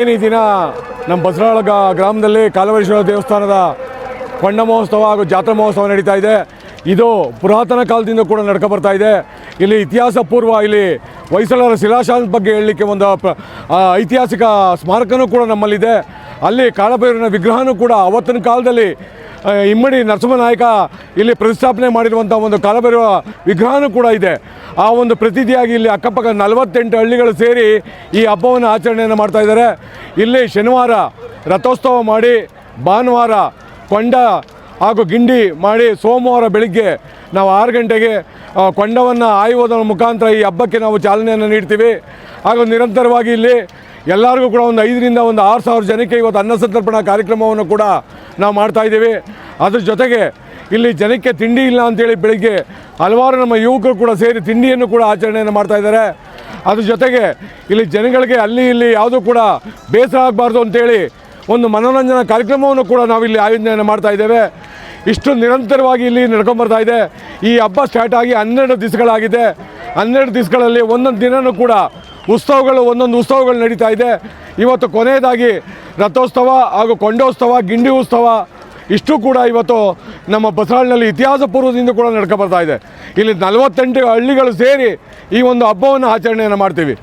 ಈ ದಿನ ನಮ್ಮ ಬಸರಾಳ ಗ್ರಾಮದಲ್ಲಿ ಕಾಲವರೇಶ್ವರ ದೇವಸ್ಥಾನದ ಕೊಂಡ ಮಹೋತ್ಸವ ಹಾಗೂ ಜಾತ್ರಾ ಮಹೋತ್ಸವ ನಡೀತಾ ಇದೆ. ಇದು ಪುರಾತನ ಕಾಲದಿಂದ ಕೂಡ ನಡ್ಕೊ ಬರ್ತಾ ಇದೆ. ಇಲ್ಲಿ ಇತಿಹಾಸ ಪೂರ್ವ ಇಲ್ಲಿ ಹೊಯ್ಸಳರ ಶಿಲಾಶಾಸನದ ಬಗ್ಗೆ ಹೇಳಲಿಕ್ಕೆ ಒಂದು ಐತಿಹಾಸಿಕ ಸ್ಮಾರಕನೂ ಕೂಡ ನಮ್ಮಲ್ಲಿದೆ. ಅಲ್ಲಿ ಕಾಳಭೈರವನ ವಿಗ್ರಹನೂ ಕೂಡ ಅವತ್ತಿನ ಕಾಲದಲ್ಲಿ ಇಮ್ಮಡಿ ನರಸಿಂಹನಾಯಕ ಇಲ್ಲಿ ಪ್ರತಿಷ್ಠಾಪನೆ ಮಾಡಿರುವಂಥ ಒಂದು ಕಾಳಭೈರವ ವಿಗ್ರಹನೂ ಕೂಡ ಇದೆ. ಆ ಒಂದು ಪ್ರತಿನಿಧಿಯಾಗಿ ಇಲ್ಲಿ ಅಕ್ಕಪಕ್ಕ 48 ಹಳ್ಳಿಗಳು ಸೇರಿ ಈ ಹಬ್ಬವನ್ನು ಆಚರಣೆಯನ್ನು ಮಾಡ್ತಾ ಇದ್ದಾರೆ. ಇಲ್ಲಿ ಶನಿವಾರ ರಥೋತ್ಸವ ಮಾಡಿ, ಭಾನುವಾರ ಕೊಂಡ ಹಾಗೂ ಗಿಂಡಿ ಮಾಡಿ, ಸೋಮವಾರ ಬೆಳಿಗ್ಗೆ ನಾವು 6 ಗಂಟೆಗೆ ಕೊಂಡವನ್ನು ಆಯುವುದರ ಮುಖಾಂತರ ಈ ಹಬ್ಬಕ್ಕೆ ನಾವು ಚಾಲನೆಯನ್ನು ನೀಡ್ತೀವಿ. ಹಾಗೂ ನಿರಂತರವಾಗಿ ಇಲ್ಲಿ ಎಲ್ಲರಿಗೂ ಕೂಡ ಒಂದು 5 ರಿಂದ 6,000 ಜನಕ್ಕೆ ಇವತ್ತು ಅನ್ನ ಸಂತರ್ಪಣಾ ಕಾರ್ಯಕ್ರಮವನ್ನು ಕೂಡ ನಾವು ಮಾಡ್ತಾಯಿದ್ದೀವಿ. ಅದ್ರ ಜೊತೆಗೆ ಇಲ್ಲಿ ಜನಕ್ಕೆ ತಿಂಡಿ ಇಲ್ಲ ಅಂಥೇಳಿ ಬೆಳಿಗ್ಗೆ ಹಲವಾರು ನಮ್ಮ ಯುವಕರು ಕೂಡ ಸೇರಿ ತಿಂಡಿಯನ್ನು ಕೂಡ ಆಚರಣೆಯನ್ನು ಮಾಡ್ತಾಯಿದ್ದಾರೆ. ಅದ್ರ ಜೊತೆಗೆ ಇಲ್ಲಿ ಜನಗಳಿಗೆ ಅಲ್ಲಿ ಇಲ್ಲಿ ಯಾವುದೂ ಕೂಡ ಬೇಸರ ಆಗಬಾರ್ದು ಅಂಥೇಳಿ ಒಂದು ಮನೋರಂಜನಾ ಕಾರ್ಯಕ್ರಮವನ್ನು ಕೂಡ ನಾವಿಲ್ಲಿ ಆಯೋಜನೆಯನ್ನು ಮಾಡ್ತಾಯಿದ್ದೇವೆ. ಇಷ್ಟು ನಿರಂತರವಾಗಿ ಇಲ್ಲಿ ನಡ್ಕೊಂಬರ್ತಾ ಇದೆ. ಈ ಹಬ್ಬ ಸ್ಟಾರ್ಟ್ ಆಗಿ 12 ದಿವಸಗಳಾಗಿದೆ. 12 ದಿವಸಗಳಲ್ಲಿ ಒಂದೊಂದು ದಿನವೂ ಕೂಡ ಒಂದೊಂದು ಉತ್ಸವಗಳು ನಡೀತಾ ಇದೆ. ಇವತ್ತು ಕೊನೆಯದಾಗಿ ರಥೋತ್ಸವ ಹಾಗೂ ಕೊಂಡೋತ್ಸವ, ಗಿಂಡಿ ಉತ್ಸವ ಇಷ್ಟು ಕೂಡ ಇವತ್ತು ನಮ್ಮ ಬಸರಾಳಿನಲ್ಲಿ ಇತಿಹಾಸ ಪೂರ್ವದಿಂದ ಕೂಡ ನಡ್ಕೊ ಬರ್ತಾ ಇದೆ. ಇಲ್ಲಿ 48 ಹಳ್ಳಿಗಳು ಸೇರಿ ಈ ಒಂದು ಹಬ್ಬವನ್ನು ಆಚರಣೆಯನ್ನು ಮಾಡ್ತೀವಿ.